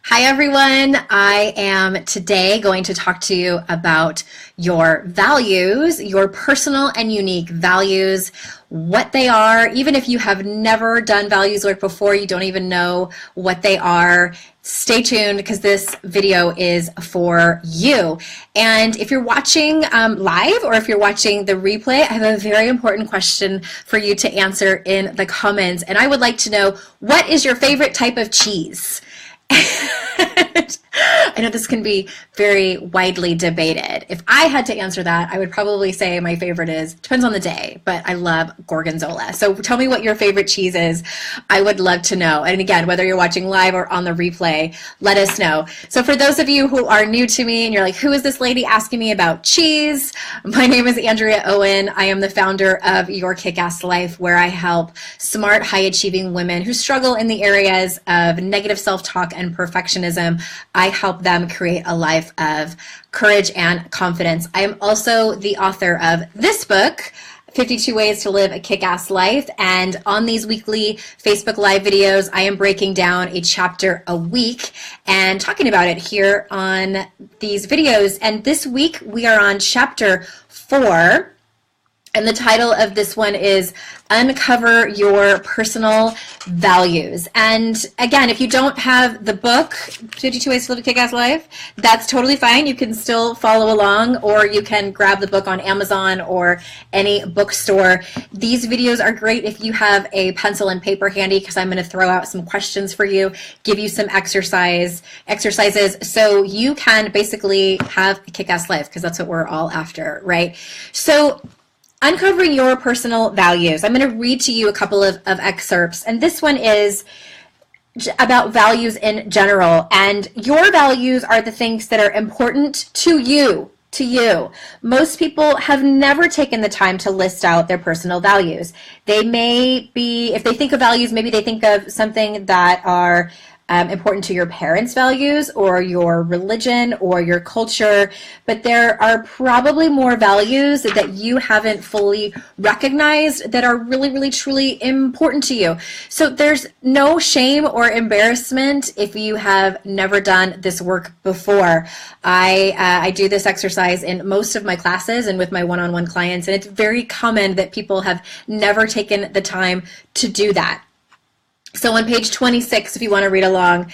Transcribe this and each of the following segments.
Hi, everyone. I am today going to talk to you about your values, your personal and unique values, what they are. Even if you have never done values work before, you don't even know what they are, stay tuned because this video is for you. And if you're watching live or if you're watching the replay, I have a very important question for you to answer in the comments. And I would like to know, what is your favorite type of cheese? I know this can be very widely debated. If I had to answer that, I would probably say my favorite depends on the day, but I love Gorgonzola. So tell me what your favorite cheese is. I would love to know. And again, whether you're watching live or on the replay, let us know. So for those of you who are new to me and you're like, who is this lady asking me about cheese? My name is Andrea Owen. I am the founder of Your Kick-Ass Life, where I help smart, high-achieving women who struggle in the areas of negative self-talk and perfectionism. I help them create a life of courage and confidence. I am also the author of this book, 52 Ways to Live a Kick-Ass Life. And on these weekly Facebook Live videos, I am breaking down a chapter a week and talking about it here on these videos. And this week we are on chapter 4. And the title of this one is Uncover Your Personal Values. And again, if you don't have the book, 52 Ways to Live a Kick-Ass Life, that's totally fine. You can still follow along, or you can grab the book on Amazon or any bookstore. These videos are great if you have a pencil and paper handy, because I'm going to throw out some questions for you, give you some exercises, so you can basically have a kick-ass life, because that's what we're all after, right? So uncovering your personal values. I'm going to read to you a couple of excerpts, and this one is about values in general. And your values are the things that are important to you. Most people have never taken the time to list out their personal values. They may be, if they think of values, maybe they think of something that are important to your parents' values or your religion or your culture, but there are probably more values that you haven't fully recognized that are really, really, truly important to you. So there's no shame or embarrassment if you have never done this work before. I do this exercise in most of my classes and with my one-on-one clients, and it's very common that people have never taken the time to do that. So on page 26, if you want to read along,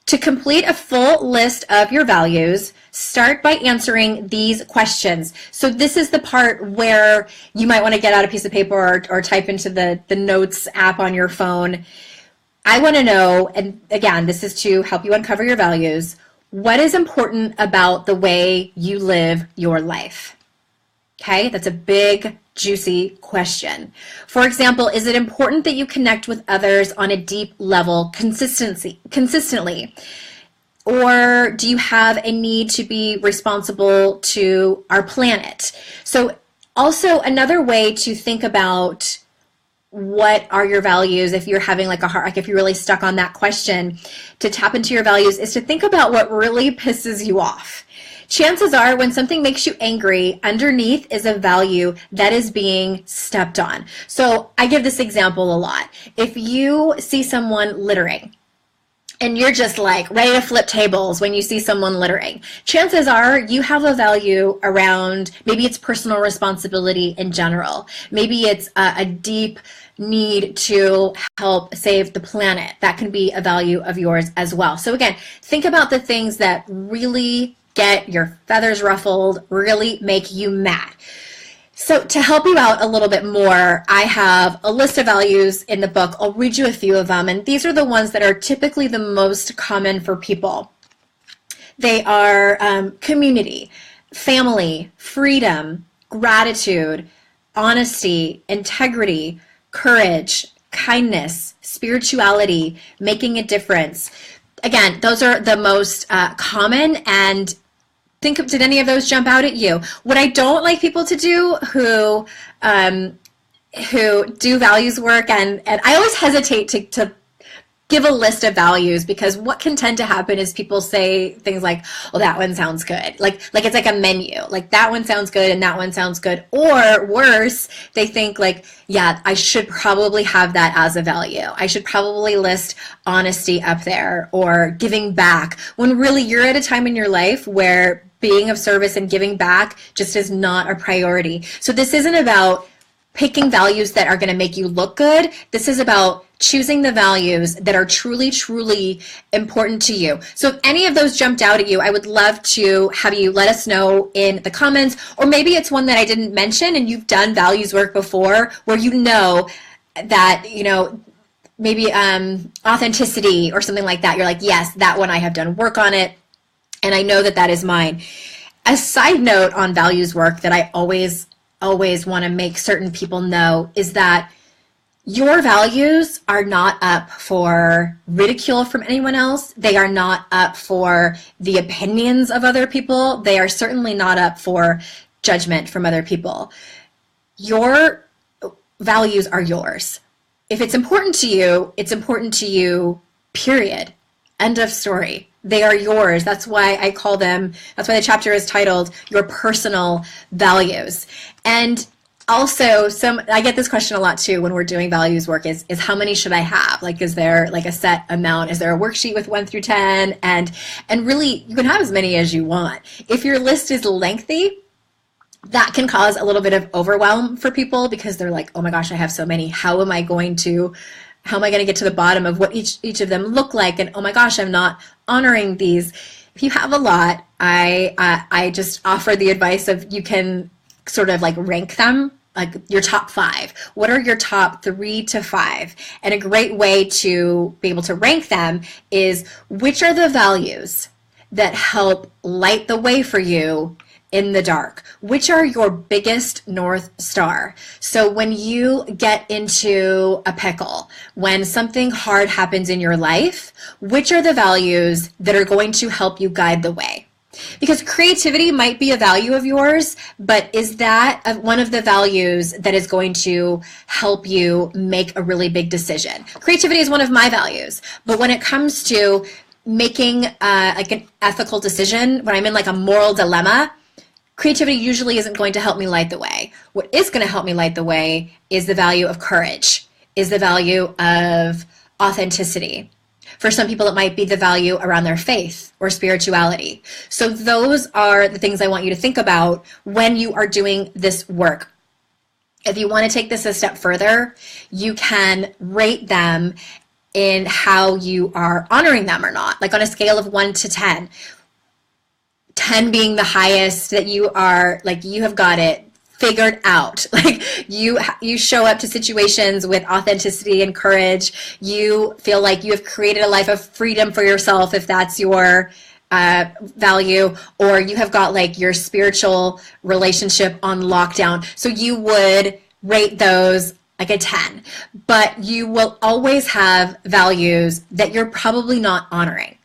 to complete a full list of your values, start by answering these questions. So this is the part where you might want to get out a piece of paper or type into the notes app on your phone. I want to know, and again, this is to help you uncover your values, what is important about the way you live your life? Okay, that's a big, juicy question. For example, is it important that you connect with others on a deep level consistently? Or do you have a need to be responsible to our planet? So also another way to think about what are your values, if you're having if you're really stuck on that question, to tap into your values is to think about what really pisses you off. Chances are when something makes you angry, underneath is a value that is being stepped on. So I give this example a lot. If you see someone littering, and you're just like ready to flip tables when you see someone littering, chances are you have a value around, maybe it's personal responsibility in general. Maybe it's a deep need to help save the planet. That can be a value of yours as well. So again, think about the things that really get your feathers ruffled, really make you mad. So to help you out a little bit more, I have a list of values in the book. I'll read you a few of them, and these are the ones that are typically the most common for people. They are community, family, freedom, gratitude, honesty, integrity, courage, kindness, spirituality, making a difference. Again, those are the most common, and did any of those jump out at you? What I don't like people to do who do values work, and I always hesitate to give a list of values, because what can tend to happen is people say things like, well, that one sounds good. Like it's like a menu. Like that one sounds good and that one sounds good. Or worse, they think like, yeah, I should probably have that as a value. I should probably list honesty up there or giving back, when really you're at a time in your life where being of service and giving back just is not a priority. So this isn't about picking values that are going to make you look good. This is about choosing the values that are truly, truly important to you. So if any of those jumped out at you, I would love to have you let us know in the comments, or maybe it's one that I didn't mention and you've done values work before where you know that, maybe authenticity or something like that. You're like, yes, that one I have done work on it and I know that that is mine. A side note on values work that I always want to make certain people know is that your values are not up for ridicule from anyone else. They are not up for the opinions of other people. They are certainly not up for judgment from other people. Your values are yours. If it's important to you, it's important to you, period. End of story. They are yours. That's why that's why the chapter is titled Your Personal Values. And also, I get this question a lot too when we're doing values work is how many should I have? Like, is there like a set amount? Is there a worksheet with 1 through 10? And really, you can have as many as you want. If your list is lengthy, that can cause a little bit of overwhelm for people because they're like, oh my gosh, I have so many. How am I going to get to the bottom of what each of them look like? And oh my gosh, I'm not honoring these. If you have a lot, I just offer the advice of you can sort of like rank them, like your top 5. What are your top 3 to 5? And a great way to be able to rank them is which are the values that help light the way for you in the dark? Which are your biggest North Star? So when you get into a pickle, when something hard happens in your life, which are the values that are going to help you guide the way? Because creativity might be a value of yours, but is that one of the values that is going to help you make a really big decision? Creativity is one of my values, but when it comes to making like an ethical decision, when I'm in like a moral dilemma, creativity usually isn't going to help me light the way. What is going to help me light the way is the value of courage, is the value of authenticity. For some people, it might be the value around their faith or spirituality. So those are the things I want you to think about when you are doing this work. If you want to take this a step further, you can rate them in how you are honoring them or not, like on a scale of 1 to 10. 10 being the highest, that you are like, you have got it figured out. Like you show up to situations with authenticity and courage. You feel like you have created a life of freedom for yourself, if that's your value, or you have got like your spiritual relationship on lockdown. So you would rate those like a 10, but you will always have values that you're probably not honoring.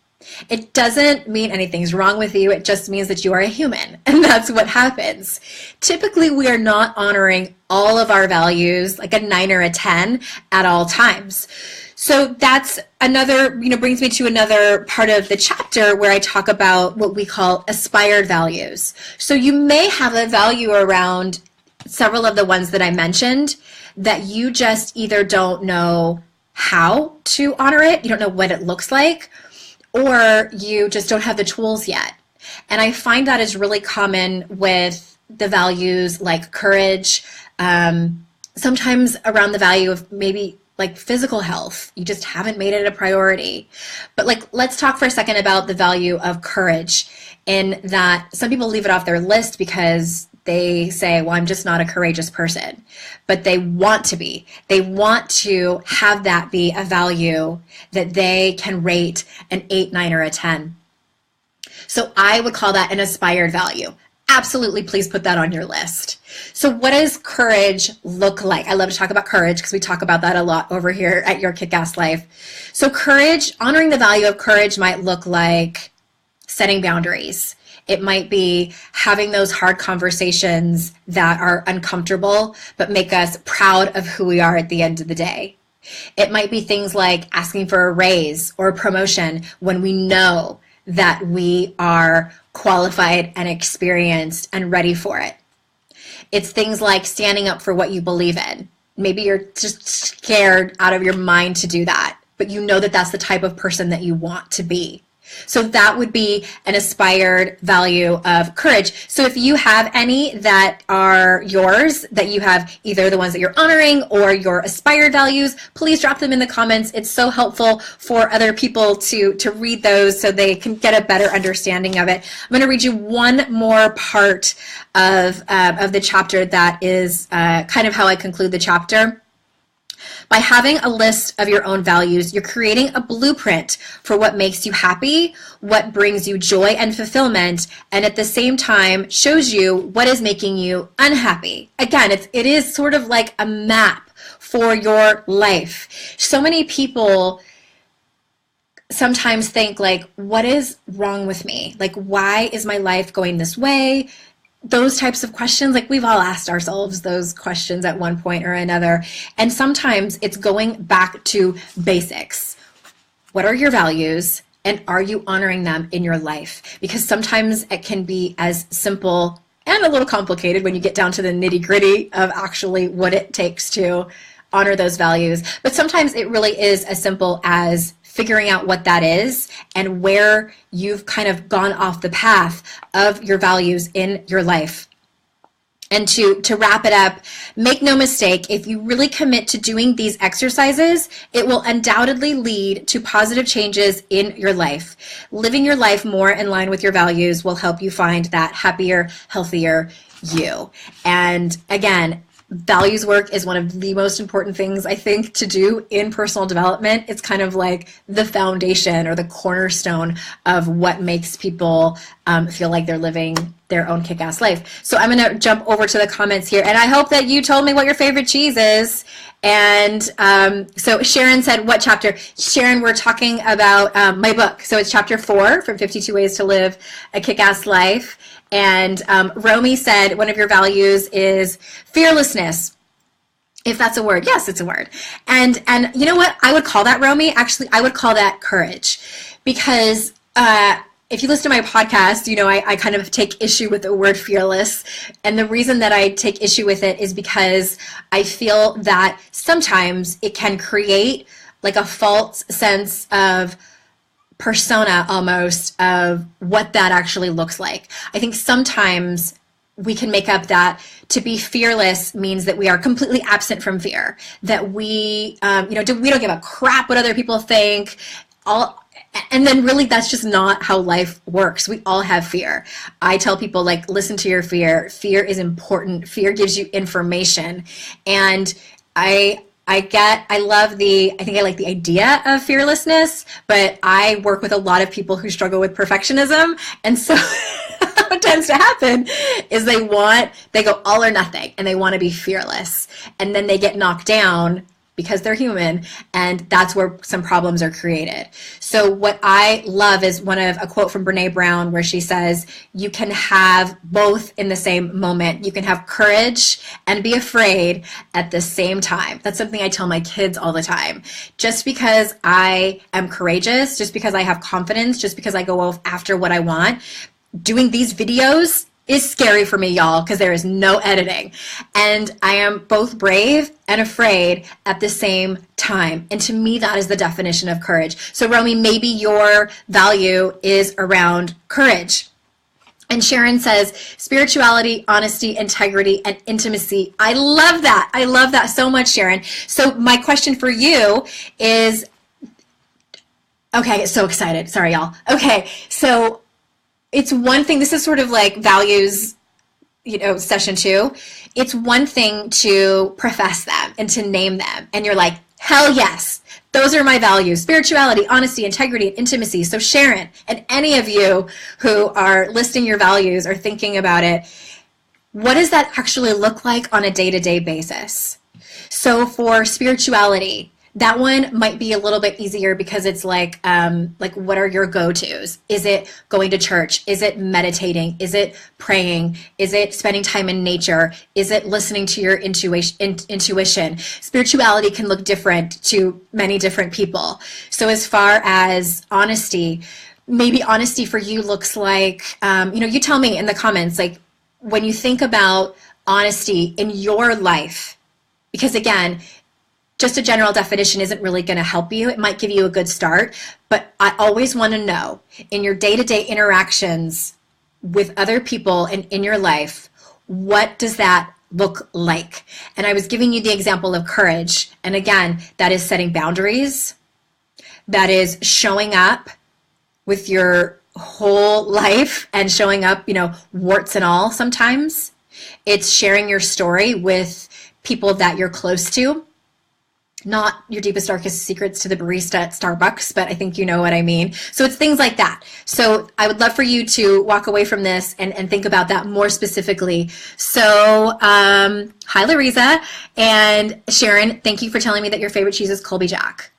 It doesn't mean anything's wrong with you. It just means that you are a human, and that's what happens. Typically, we are not honoring all of our values, like a 9 or a 10 at all times. So that's another, brings me to another part of the chapter where I talk about what we call aspired values. So you may have a value around several of the ones that I mentioned that you just either don't know how to honor it, you don't know what it looks like, or you just don't have the tools yet. And I find that is really common with the values like courage, sometimes around the value of maybe like physical health. You just haven't made it a priority. But let's talk for a second about the value of courage, in that some people leave it off their list because they say, well, I'm just not a courageous person, but they want to be. They want to have that be a value that they can rate an 8, 9, or a 10. So I would call that an aspired value. Absolutely, please put that on your list. So what does courage look like? I love to talk about courage because we talk about that a lot over here at Your Kick-Ass Life. So courage, honoring the value of courage might look like setting boundaries. It might be having those hard conversations that are uncomfortable, but make us proud of who we are at the end of the day. It might be things like asking for a raise or a promotion when we know that we are qualified and experienced and ready for it. It's things like standing up for what you believe in. Maybe you're just scared out of your mind to do that, but you know that that's the type of person that you want to be. So that would be an aspired value of courage. So if you have any that are yours, that you have either the ones that you're honoring or your aspired values, please drop them in the comments. It's so helpful for other people to read those so they can get a better understanding of it. I'm going to read you one more part of the chapter that is kind of how I conclude the chapter. By having a list of your own values, you're creating a blueprint for what makes you happy, what brings you joy and fulfillment, and at the same time shows you what is making you unhappy. Again, it is sort of like a map for your life. So many people sometimes think like, what is wrong with me? Like, why is my life going this way? Those types of questions, like we've all asked ourselves those questions at one point or another. And sometimes it's going back to basics. What are your values? And are you honoring them in your life? Because sometimes it can be as simple and a little complicated when you get down to the nitty-gritty of actually what it takes to honor those values. But sometimes it really is as simple as figuring out what that is and where you've kind of gone off the path of your values in your life. And to wrap it up, make no mistake, if you really commit to doing these exercises, it will undoubtedly lead to positive changes in your life. Living your life more in line with your values will help you find that happier, healthier you. And again, values work is one of the most important things I think to do in personal development. It's kind of like the foundation or the cornerstone of what makes people feel like they're living their own kick-ass life. So I'm going to jump over to the comments here, and I hope that you told me what your favorite cheese is. And so Sharon said, what chapter? Sharon, we're talking about my book. So it's chapter 4 from 52 Ways to Live a Kick-Ass Life. And Romy said one of your values is fearlessness. If that's a word. Yes, it's a word. And you know what? I would call that, Romy, actually, I would call that courage. Because if you listen to my podcast, you know, I kind of take issue with the word fearless. And the reason that I take issue with it is because I feel that sometimes it can create like a false sense of persona almost of what that actually looks like. I think sometimes we can make up that to be fearless means that we are completely absent from fear, that we, we don't give a crap what other people think. And then really that's just not how life works. We all have fear. I tell people, like, listen to your fear. Fear is important. Fear gives you information. And I like the idea of fearlessness, but I work with a lot of people who struggle with perfectionism. And so what tends to happen is they go all or nothing, and they want to be fearless. And then they get knocked down because they're human, and that's where some problems are created. So what I love is a quote from Brene Brown where she says, you can have both in the same moment. You can have courage and be afraid at the same time. That's something I tell my kids all the time. Just because I am courageous, just because I have confidence, just because I go after what I want, doing these videos is scary for me, y'all, because there is no editing. And I am both brave and afraid at the same time. And to me, that is the definition of courage. So Romy, maybe your value is around courage. And Sharon says, spirituality, honesty, integrity, and intimacy. I love that. I love that so much, Sharon. So my question for you is, okay, I get so excited. Sorry, y'all. Okay, so it's one thing, this is sort of like values, session 2. It's one thing to profess them and to name them. And you're like, hell yes, those are my values: spirituality, honesty, integrity, and intimacy. So Sharon, and any of you who are listing your values or thinking about it, what does that actually look like on a day-to-day basis? So for spirituality, That one might be a little bit easier because it's like what are your go-tos? Is it going to church? Is it meditating? Is it praying? Is it spending time in nature? Is it listening to your intuition? Spirituality can look different to many different people. So as far as honesty, maybe honesty for you looks like, you tell me in the comments, like when you think about honesty in your life, because again, just a general definition isn't really going to help you. It might give you a good start, but I always want to know in your day-to-day interactions with other people and in your life, what does that look like? And I was giving you the example of courage. And again, that is setting boundaries. That is showing up with your whole life and showing up, warts and all sometimes. It's sharing your story with people that you're close to. Not your deepest, darkest secrets to the barista at Starbucks, but I think you know what I mean. So it's things like that. So I would love for you to walk away from this and think about that more specifically. So hi, Larisa. And Sharon, thank you for telling me that your favorite cheese is Colby Jack.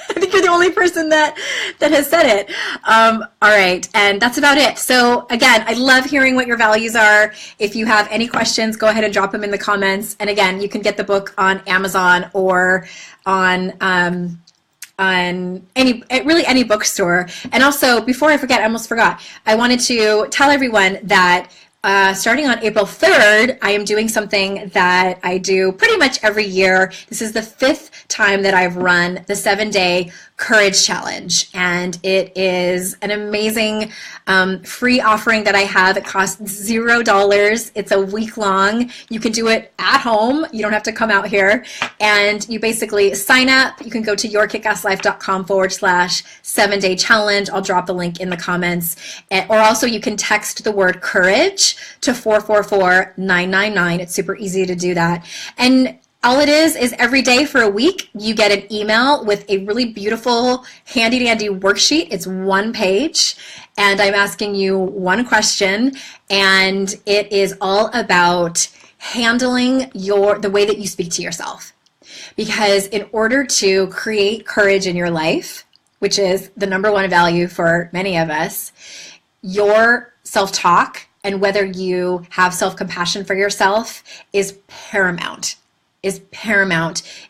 I think you're the only person that has said it. All right, and that's about it. So again, I love hearing what your values are. If you have any questions, go ahead and drop them in the comments. And again, you can get the book on Amazon or on any bookstore. And also, before I forget, I almost forgot, I wanted to tell everyone that starting on April 3rd, I am doing something that I do pretty much every year. This is the 5th time that I've run the 7-day Courage Challenge. And it is an amazing free offering that I have. It costs $0. It's a week long. You can do it at home. You don't have to come out here. And you basically sign up. You can go to yourkickasslife.com/7-day challenge. I'll drop the link in the comments. Or also you can text the word courage to 444-999. It's super easy to do that. And all it is every day for a week, you get an email with a really beautiful, handy-dandy worksheet. It's 1 page, and I'm asking you one question, and it is all about handling the way that you speak to yourself. Because in order to create courage in your life, which is the #1 value for many of us, your self-talk and whether you have self-compassion for yourself is paramount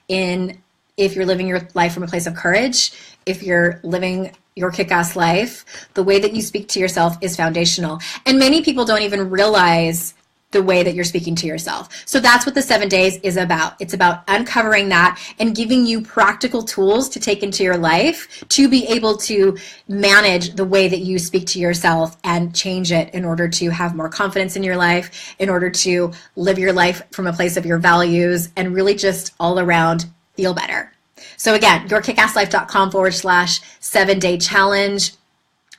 in if you're living your life from a place of courage, if you're living your kick-ass life, the way that you speak to yourself is foundational. And many people don't even realize the way that you're speaking to yourself. So that's what the 7 days is about. It's about uncovering that and giving you practical tools to take into your life to be able to manage the way that you speak to yourself and change it in order to have more confidence in your life, in order to live your life from a place of your values, and really just all around feel better. So again, yourkickasslife.com/7-day challenge.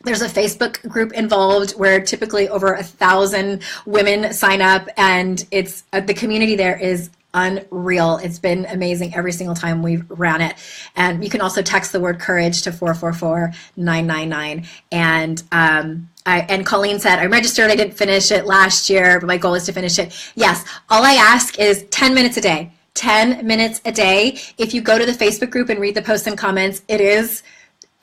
There's a Facebook group involved where typically over 1,000 women sign up, and it's the community there is unreal. It's been amazing every single time we've ran it. And you can also text the word courage to 444-999. And Colleen said, I'm registered. I didn't finish it last year, but my goal is to finish it. Yes, all I ask is 10 minutes a day. 10 minutes a day. If you go to the Facebook group and read the posts and comments, it is,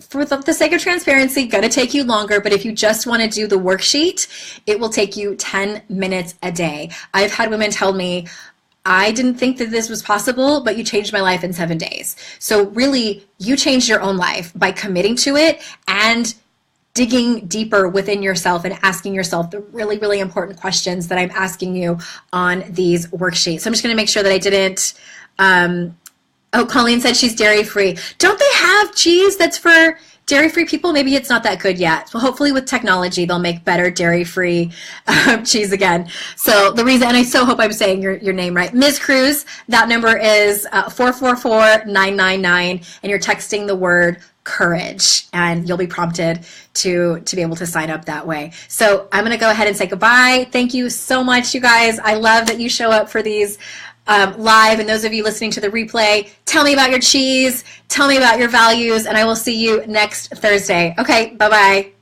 for the sake of transparency, going to take you longer, but if you just want to do the worksheet, it will take you 10 minutes a day. I've had women tell me, I didn't think that this was possible, but you changed my life in 7 days. So really, you changed your own life by committing to it and digging deeper within yourself and asking yourself the really, really important questions that I'm asking you on these worksheets. So I'm just going to make sure that I didn't... Oh, Colleen said she's dairy-free. Don't they have cheese that's for dairy-free people? Maybe it's not that good yet. Well, hopefully with technology, they'll make better dairy-free cheese again. So the reason, and I so hope I'm saying your name right, Ms. Cruz, that number is 444-999, and you're texting the word courage, and you'll be prompted to be able to sign up that way. So I'm going to go ahead and say goodbye. Thank you so much, you guys. I love that you show up for these live, and those of you listening to the replay, tell me about your cheese, tell me about your values, and I will see you next Thursday. Okay, bye-bye.